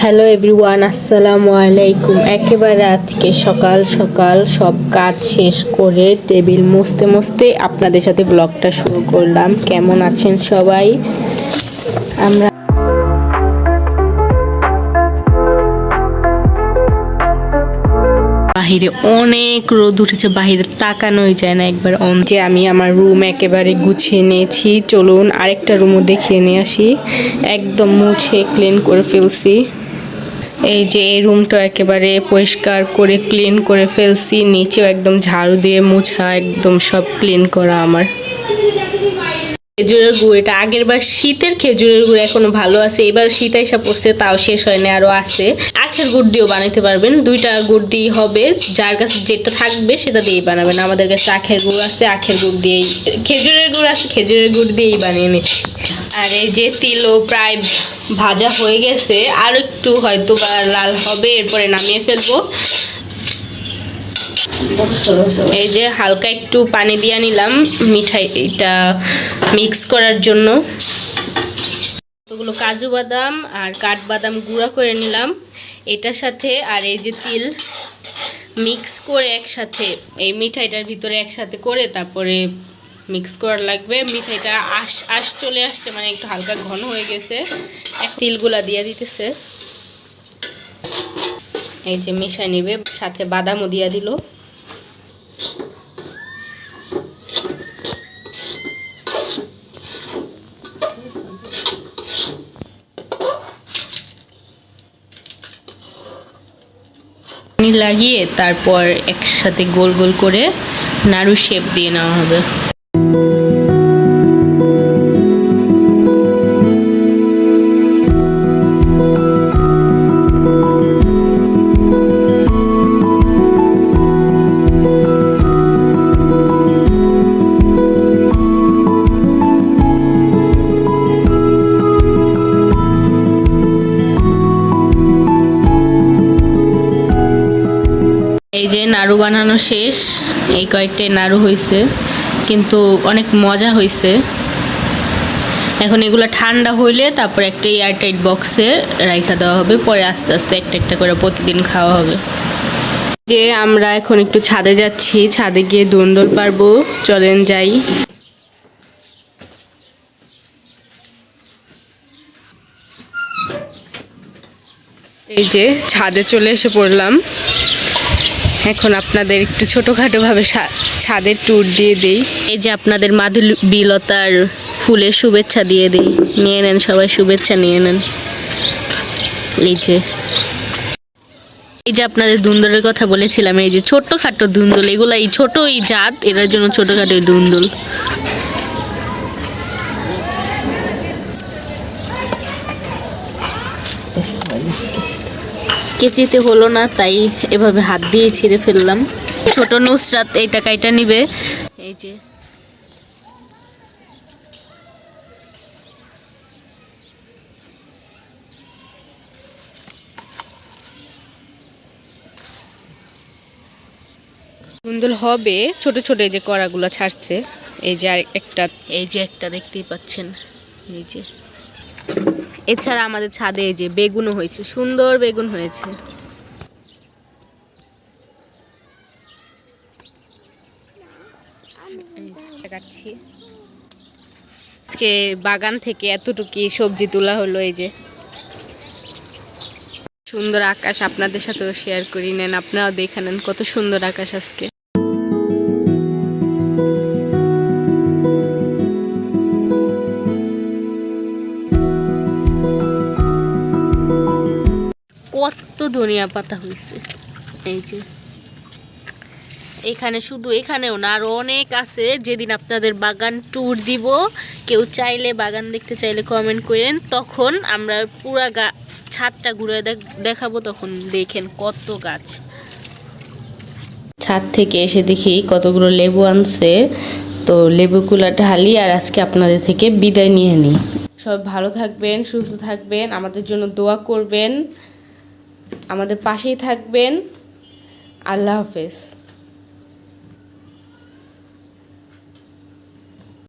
Hello everyone, আসসালামু আলাইকুম। একেবারে আজকে সকাল সকাল সব কাজ শেষ করে টেবিল মুছতে মুছতে আপনাদের সাথে ব্লগটা শুরু করলাম। কেমন আছেন সবাই? আমরা বাহিরে অনেক রোদ উঠেছে, বাহিরে তাকানোই যায় না একবার। যে আমি আমার রুম একেবারে গুছিয়ে নিয়েছি, চলুন আরেকটা রুমও দেখিয়ে নিয়ে আসি। একদম মুছে ক্লিন করে ফেলছি। এই যে এই রুমটা একেবারে পরিষ্কার করে ক্লিন করে ফেলছি, নিচেও একদম ঝাড়ু দিয়ে মুছা একদম সব ক্লিন করা আমার। খেজুরের গুড়, এটা আগের বার শীতের খেজুরের গুড় এখনো ভালো আছে, এবার শীত আইসা পড়ছে তাও শেষ হয়নি, আরো আছে। আখের গুড় দিয়েও বানাইতে পারবেন, দুইটা গুড় দিয়ে হবে, যার কাছে যেটা থাকবে সেটা দিয়েই বানাবেন। আমাদের কাছে আখের গুড় আছে, আখের গুড় দিয়েই, খেজুরের গুড় আছে, খেজুরের গুড় দিয়েই বানিয়ে নিচ্ছি। আর এই যে তিলও প্রায় ভাজা হয়ে গেছে, আর একটু হয়তো বা লাল হবে, এরপরে নামিয়ে ফেলবো। এই যে হালকা একটু পানি দিয়ে নিলাম মিঠাইটা মিক্স করার জন্য। কতগুলো কাজু বাদাম আর কাঠবাদাম গুঁড়া করে নিলাম এটার সাথে, আর এই যে তিল মিক্স করে একসাথে এই মিঠাইটার ভিতরে একসাথে করে তারপরে মিক্স করা লাগবে। মিঠাইটা আশ চলে আসছে, মানে একটু হালকা ঘন হয়ে গেছে। তিলগুলা দিয়ে দিতেছে, এই যে মিশাই নিবে, সাথে বাদামও দিয়ে দিল। লাগিয়ে তারপর একসাথে গোল গোল করে নাড়ু শেপ দিয়ে নেওয়া হবে। এই যে নাড়ু বানানো শেষ, এই কয়েকটাই নাড়ু হয়েছে, কিন্তু অনেক মজা হয়েছে। এখন এগুলো ঠান্ডা হইলে তারপর একটা এয়ারটাইট বক্সে রাখা দেওয়া হবে, পরে আস্তে আস্তে একটা একটা করে প্রতিদিন খাওয়া হবে। যে আমরা এখন একটু ছাদে যাচ্ছি, ছাদে গিয়ে দোল পারবো, চলেন যাই। এই যে ছাদে চলে এসে পড়লাম, এখন আপনাদের একটু ছোটোখাটোভাবে ছাদের ট্যুর দিয়ে দিই। এই যে আপনাদের মাধবীলতার ফুলের শুভেচ্ছা দিয়ে দিই, নিয়ে নেন সবাই, শুভেচ্ছা নিয়ে নেন। এই যে আপনাদের ধুন্দুলের কথা বলেছিলাম, এই যে ছোট্টখাটো ধুন্দুল, এগুলো এই ছোট এই জাত, এটার জন্য ছোটখাটো এই ধুন্দুল। কেচিতে হলো না, তাই এভাবে হাত দিয়ে ছিঁড়ে ফেললাম। ছোট নুসরাত এইটা কাইটা নিবে। এই যে সুন্দর হবে, ছোট ছোট এই যে কড়াগুলো ছাড়ছে। এই যে আর একটা, এই যে একটা দেখতেই পাচ্ছেন। এই যে এছাড়া আমাদের ছাদে এই যে বেগুনও হয়েছে, সুন্দর বেগুন হয়েছে। আজকে বাগান থেকে এতটুকু সবজি তোলা হলো। এই যে সুন্দর আকাশ, আপনাদের সাথেও শেয়ার করি, নেন আপনারাও দেখে নেন কত সুন্দর আকাশ আজকে। কত ধনিয়া পাতা হয়েছে। এই যে এখানে, শুধু এখানেও না, আরো অনেক আছে। যেদিন আপনাদের বাগান ট্যুর দিব, কেউ চাইলে বাগান দেখতে চাইলে কমেন্ট করেন, তখন আমরা পুরা ছাদটা ঘুরে দেখাবো, তখন দেখেন কত গাছ। ছাদ থেকে এসে দেখি কতগুলো লেবু আনছে, তো লেবুগুলো ঢালি আর আজকে আপনাদের থেকে বিদায় নিয়ে নিই। সবাই ভালো থাকবেন, সুস্থ থাকবেন, আমাদের জন্য দোয়া করবেন, আমাদের পাশেই থাকবেন। আল্লাহ হাফেজ।